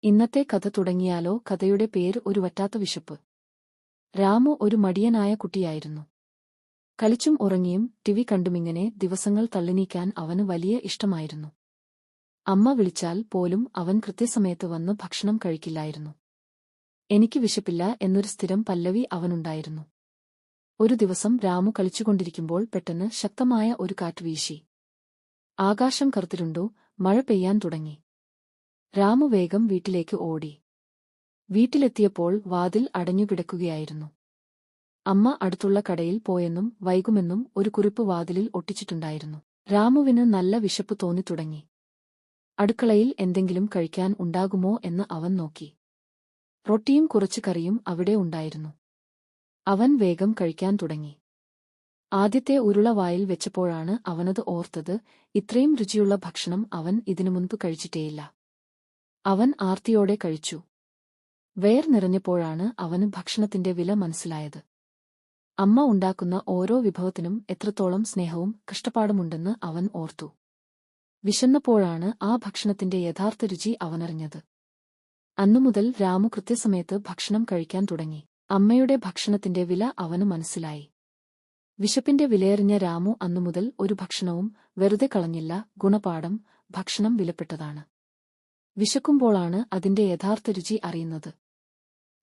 ഇന്നത്തെ കഥ തുടങ്ങിയാലോ? കഥയുടെ പേര് ഒരു വറ്റാത്ത വിശപ്പ്. രാമു ഒരു മടിയനായ കുട്ടിയായിരുന്നു. കളിച്ചും ഉറങ്ങിയും ടിവി കണ്ടുമിങ്ങനെ ദിവസങ്ങൾ തള്ളിനീക്കാൻ അവന് വലിയ ഇഷ്ടമായിരുന്നു. അമ്മ വിളിച്ചാൽ പോലും അവൻ കൃത്യസമയത്ത് വന്ന് ഭക്ഷണം കഴിക്കില്ലായിരുന്നു. എനിക്ക് വിശപ്പില്ല എന്നൊരു സ്ഥിരം പല്ലവി അവനുണ്ടായിരുന്നു. ഒരു ദിവസം രാമു കളിച്ചുകൊണ്ടിരിക്കുമ്പോൾ പെട്ടെന്ന് ശക്തമായ ഒരു കാറ്റ് വീശി. ആകാശം കറുത്തിരുണ്ടു, മഴ പെയ്യാൻ തുടങ്ങി. രാമു വേഗം വീട്ടിലേക്ക് ഓടി. വീട്ടിലെത്തിയപ്പോൾ വാതിൽ അടഞ്ഞുകിടക്കുകയായിരുന്നു. അമ്മ അടുത്തുള്ള കടയിൽ പോയെന്നും വൈകുമെന്നും ഒരു കുറിപ്പ് വാതിലിൽ ഒട്ടിച്ചിട്ടുണ്ടായിരുന്നു. രാമുവിന് നല്ല വിശപ്പ് തോന്നിത്തുടങ്ങി. അടുക്കളയിൽ എന്തെങ്കിലും കഴിക്കാൻ ഉണ്ടാകുമോ എന്ന് അവൻ നോക്കി. റൊട്ടിയും കുറച്ച് കറിയും അവിടെ ഉണ്ടായിരുന്നു. അവൻ വേഗം കഴിക്കാൻ തുടങ്ങി. ആദ്യത്തെ ഉരുള വായിൽ വെച്ചപ്പോഴാണ് അവനത് ഓർത്തത്. ഇത്രയും രുചിയുള്ള ഭക്ഷണം അവൻ ഇതിനു മുൻപ് കഴിച്ചിട്ടേയില്ല. അവൻ ആർത്തിയോടെ കഴിച്ചു. വയർ നിറഞ്ഞപ്പോഴാണ് അവന് ഭക്ഷണത്തിന്റെ വില മനസ്സിലായത്. അമ്മ ഉണ്ടാക്കുന്ന ഓരോ വിഭവത്തിനും എത്രത്തോളം സ്നേഹവും കഷ്ടപ്പാടുമുണ്ടെന്ന് അവൻ ഓർത്തു. വിശന്നപ്പോഴാണ് ആ ഭക്ഷണത്തിന്റെ യഥാർത്ഥ രുചി അവനറിഞ്ഞത്. അന്നുമുതൽ രാമു കൃത്യസമയത്ത് ഭക്ഷണം കഴിക്കാൻ തുടങ്ങി. അമ്മയുടെ ഭക്ഷണത്തിന്റെ വില അവന് മനസ്സിലായി. വിശപ്പിന്റെ വിലയറിഞ്ഞ രാമു അന്നുമുതൽ ഒരു ഭക്ഷണവും വെറുതെ കളഞ്ഞില്ല. ഗുണപാഠം: ഭക്ഷണം വിലപ്പെട്ടതാണ്. വിശക്കുമ്പോഴാണ് അതിന്റെ യഥാർത്ഥ രുചി അറിയുന്നത്.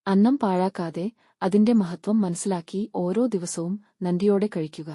അന്നം പാഴാക്കാതെ അതിന്റെ മഹത്വം മനസ്സിലാക്കി ഓരോ ദിവസവും നന്ദിയോടെ കഴിക്കുക.